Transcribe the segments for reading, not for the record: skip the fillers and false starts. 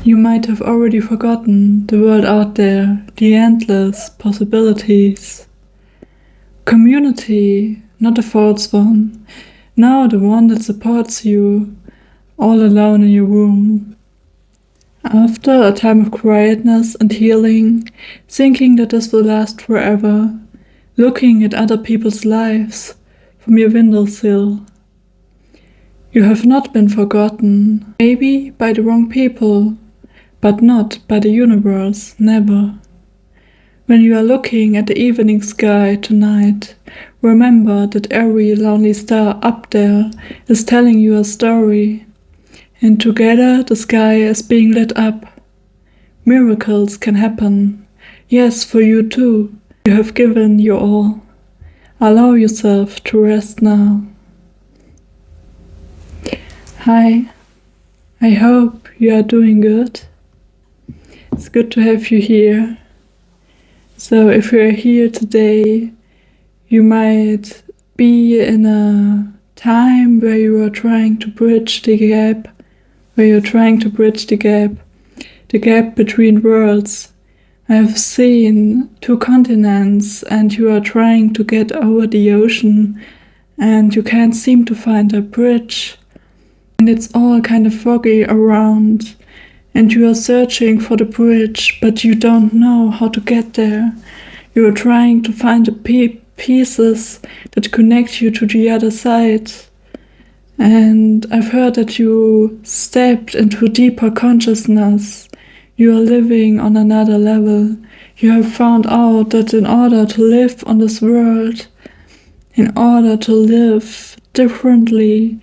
You might have already forgotten the world out there, the endless possibilities. Community, not a false one. Now the one that supports you, all alone in your room. After a time of quietness and healing, thinking that this will last forever, looking at other people's lives from your windowsill. You have not been forgotten, maybe by the wrong people, but not by the universe, never. When you are looking at the evening sky tonight, remember that every lonely star up there is telling you a story, and together the sky is being lit up. Miracles can happen, yes, for you too. You have given your all. Allow yourself to rest now. Hi, I hope you are doing good. It's good to have you here. So if you're here today, you might be in a time where you are trying to bridge the gap, the gap between worlds. I have seen 2 continents and you are trying to get over the ocean and you can't seem to find a bridge. And it's all kind of foggy around. And you are searching for the bridge, but you don't know how to get there. You are trying to find the pieces that connect you to the other side. And I've heard that you stepped into deeper consciousness. You are living on another level. You have found out that in order to live on this world, in order to live differently,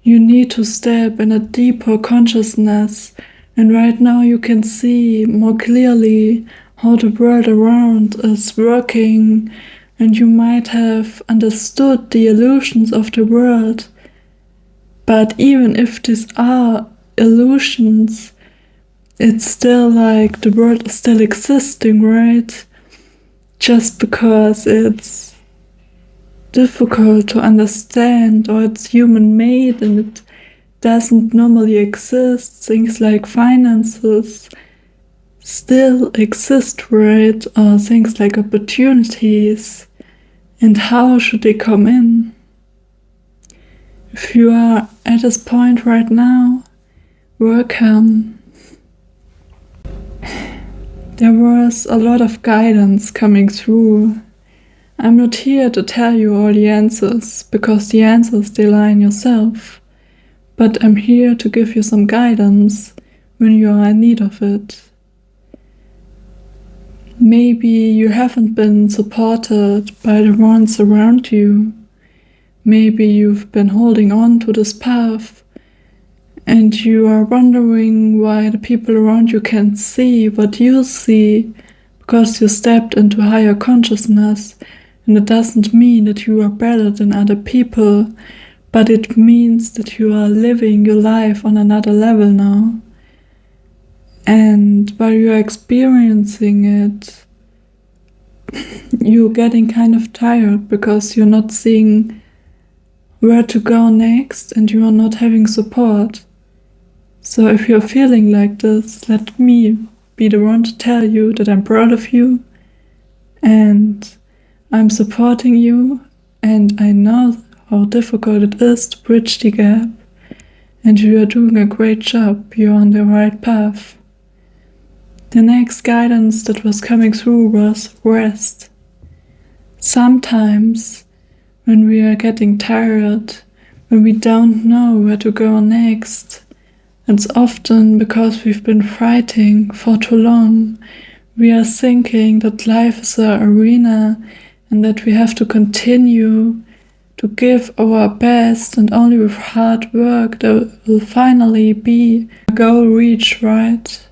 you need to step in a deeper consciousness. And right now you can see more clearly how the world around is working, and you might have understood the illusions of the world. But even if these are illusions, it's still like the world is still existing, right? Just because it's difficult to understand or it's human-made and it doesn't normally exist, things like finances still exist, right? Or things like opportunities, and how should they come in? If you are at this point right now, welcome. There was a lot of guidance coming through. I'm not here to tell you all the answers, because the answers they lie in yourself. But I'm here to give you some guidance when you are in need of it. Maybe you haven't been supported by the ones around you. Maybe you've been holding on to this path and you are wondering why the people around you can't see what you see, because you stepped into higher consciousness. And it doesn't mean that you are better than other people, but it means that you are living your life on another level now. And while you are experiencing it, you're getting kind of tired because you're not seeing where to go next and you are not having support. So if you're feeling like this, let me be the one to tell you that I'm proud of you and I'm supporting you, and I know how difficult it is to bridge the gap, and you are doing a great job. You're on the right path. The next guidance that was coming through was rest. Sometimes when we are getting tired, when we don't know where to go next, it's often because we've been fighting for too long. We are thinking that life is an arena and that we have to continue to give our best, and only with hard work there will finally be a goal reached, right?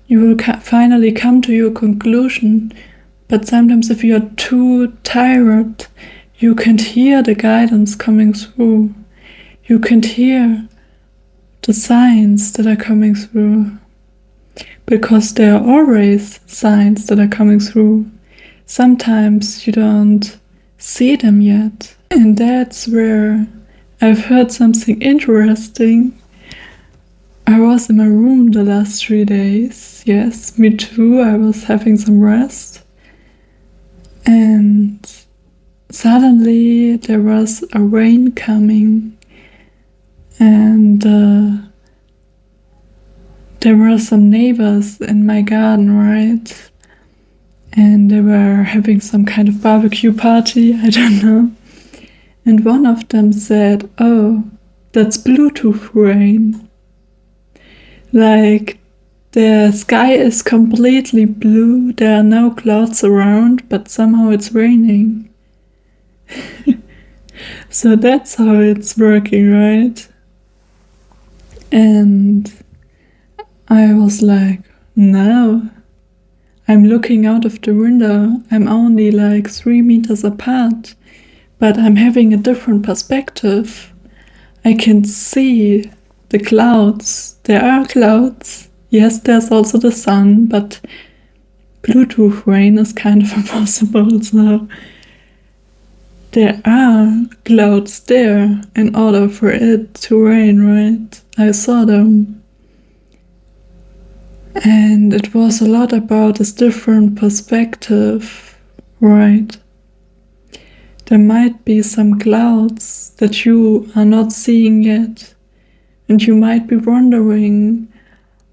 You will finally come to your conclusion, but sometimes if you are too tired, you can't hear the guidance coming through. You can't hear the signs that are coming through, because there are always signs that are coming through. Sometimes you don't see them yet. And that's where I've heard something interesting. I was in my room the last 3 days. Yes, me too. I was having some rest. And suddenly there was a rain coming. And there were some neighbors in my garden, right? And they were having some kind of barbecue party, I don't know. And one of them said, "Oh, that's Bluetooth rain." Like, the sky is completely blue, there are no clouds around, but somehow it's raining. So that's how it's working, right? And I was like, no. I'm looking out of the window. I'm only like 3 meters apart, but I'm having a different perspective. I can see the clouds. There are clouds. Yes, there's also the sun, but Bluetooth rain is kind of impossible, so there are clouds there in order for it to rain, right? I saw them. And it was a lot about this different perspective, right? There might be some clouds that you are not seeing yet, and you might be wondering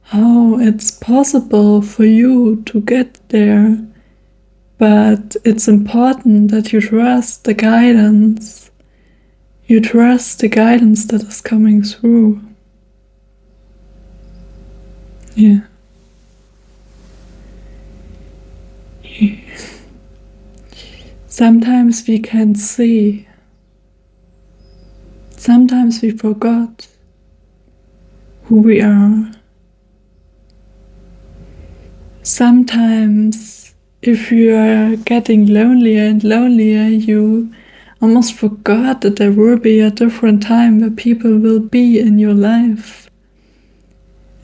how it's possible for you to get there. But it's important that you trust the guidance. You trust the guidance that is coming through. Yeah. Sometimes we can see. Sometimes we forgot who we are. Sometimes, if you are getting lonelier and lonelier, you almost forgot that there will be a different time where people will be in your life.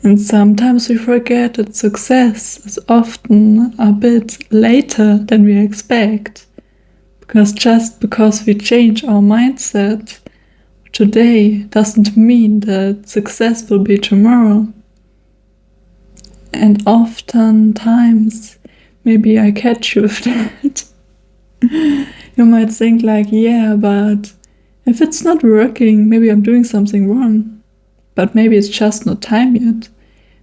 And sometimes we forget that success is often a bit later than we expect. Because just because we change our mindset today doesn't mean that success will be tomorrow. And oftentimes, maybe I catch you with that. You might think like, yeah, but if it's not working, maybe I'm doing something wrong. But maybe it's just not time yet.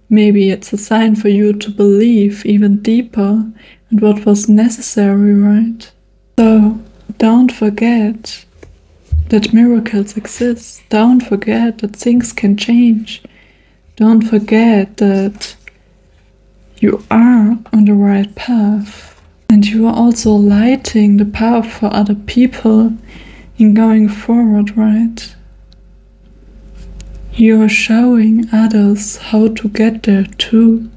Maybe it's a sign for you to believe even deeper in what was necessary, right? So don't forget that miracles exist. Don't forget that things can change. Don't forget that you are on the right path. And you are also lighting the path for other people in going forward, right? You are showing others how to get there too.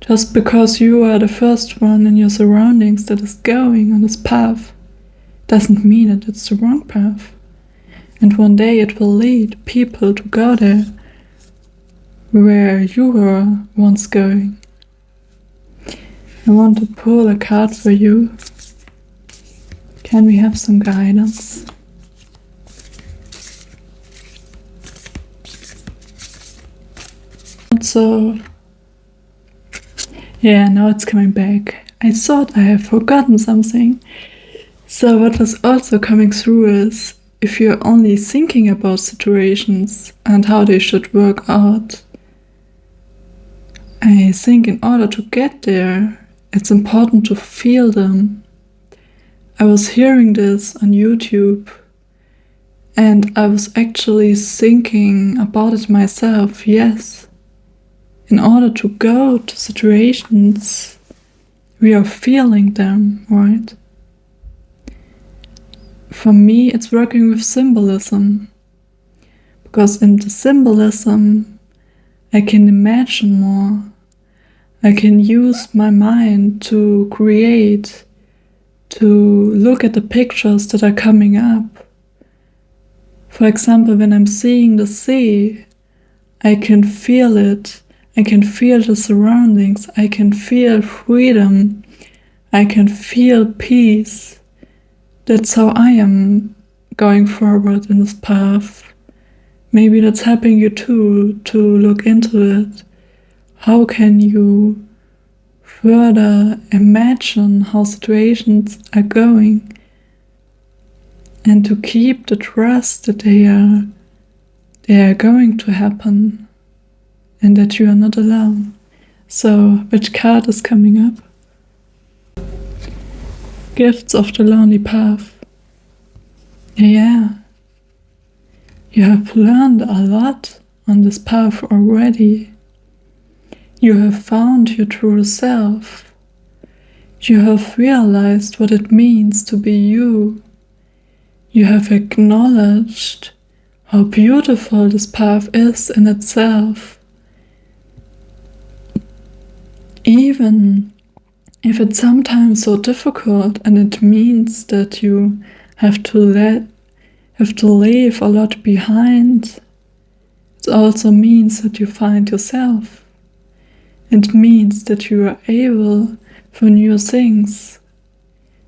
Just because you are the first one in your surroundings that is going on this path doesn't mean that it's the wrong path. And one day it will lead people to go there where you were once going. I want to pull a card for you. Can we have some guidance? So, yeah, now it's coming back. I thought I had forgotten something. So what was also coming through is, if you're only thinking about situations and how they should work out, I think in order to get there, it's important to feel them. I was hearing this on YouTube, and I was actually thinking about it myself. Yes, in order to go to situations, we are feeling them, right? For me, it's working with symbolism, because in the symbolism, I can imagine more. I can use my mind to create, to look at the pictures that are coming up. For example, when I'm seeing the sea, I can feel it. I can feel the surroundings. I can feel freedom. I can feel peace. That's how I am going forward in this path. maybe that's helping you too, to look into it. How can you further imagine how situations are going, and to keep the trust that they are going to happen and that you are not alone. So, which card is coming up? Gifts of the Lonely Path. Yeah. You have learned a lot on this path already. You have found your true self. You have realized what it means to be you. You have acknowledged how beautiful this path is in itself. Even if it's sometimes so difficult, and it means that you have to leave a lot behind, it also means that you find yourself. It means that you are able for new things.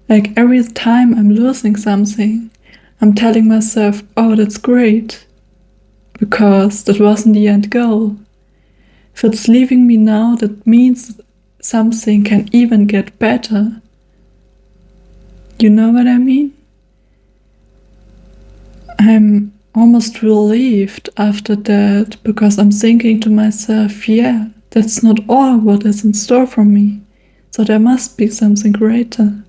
Like every time I'm losing something, I'm telling myself, oh, that's great, because that wasn't the end goal. If it's leaving me now, that means something can even get better. You know what I mean? I'm almost relieved after that, because I'm thinking to myself, yeah, that's not all what is in store for me, so there must be something greater.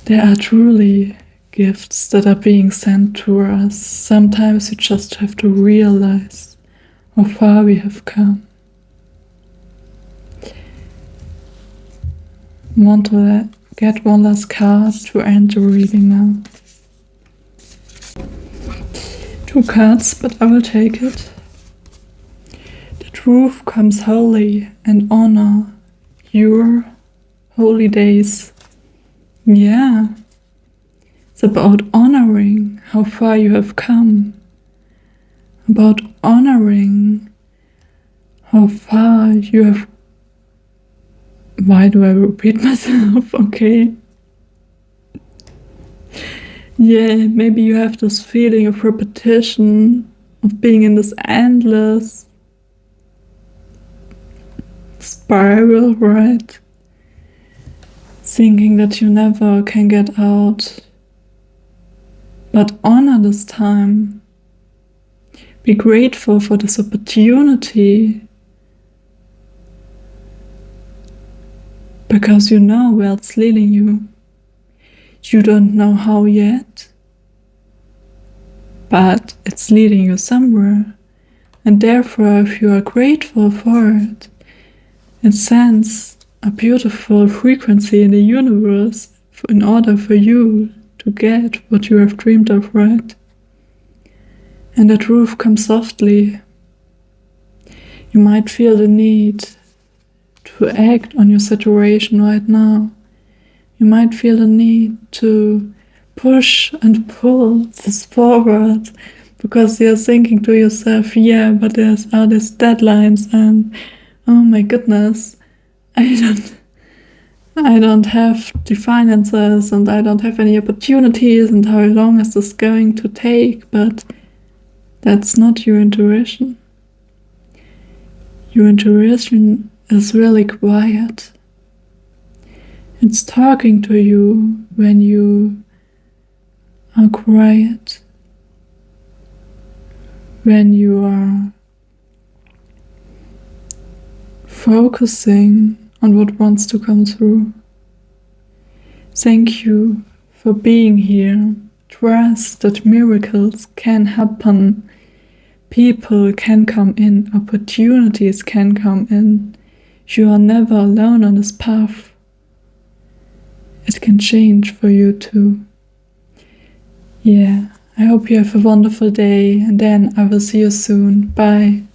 There are truly gifts that are being sent to us. Sometimes you just have to realize how far we have come. I want to get one last card to end the reading now. 2 cards, but I will take it. The truth comes holy and honor your holy days. Yeah, it's about honoring how far you have come, about honoring how far you have. Why do I repeat myself? Okay. Yeah, maybe you have this feeling of repetition, of being in this endless spiral, right? Thinking that you never can get out. But honor this time. Be grateful for this opportunity, because you know where it's leading you. You don't know how yet, but it's leading you somewhere. And therefore, if you are grateful for it, it sends a beautiful frequency in the universe in order for you to get what you have dreamed of, right? And the truth comes softly. You might feel the need to act on your situation right now. You might feel the need to push and pull this forward, because you're thinking to yourself, yeah, but there's all these deadlines, and oh my goodness, I don't have the finances, and I don't have any opportunities, and how long is this going to take? But that's not your intuition. Your intuition is really quiet. It's talking to you when you are quiet, when you are focusing on what wants to come through. Thank you for being here. Trust that miracles can happen. People can come in. Opportunities can come in. You are never alone on this path. It can change for you too. Yeah, I hope you have a wonderful day, and then I will see you soon. Bye.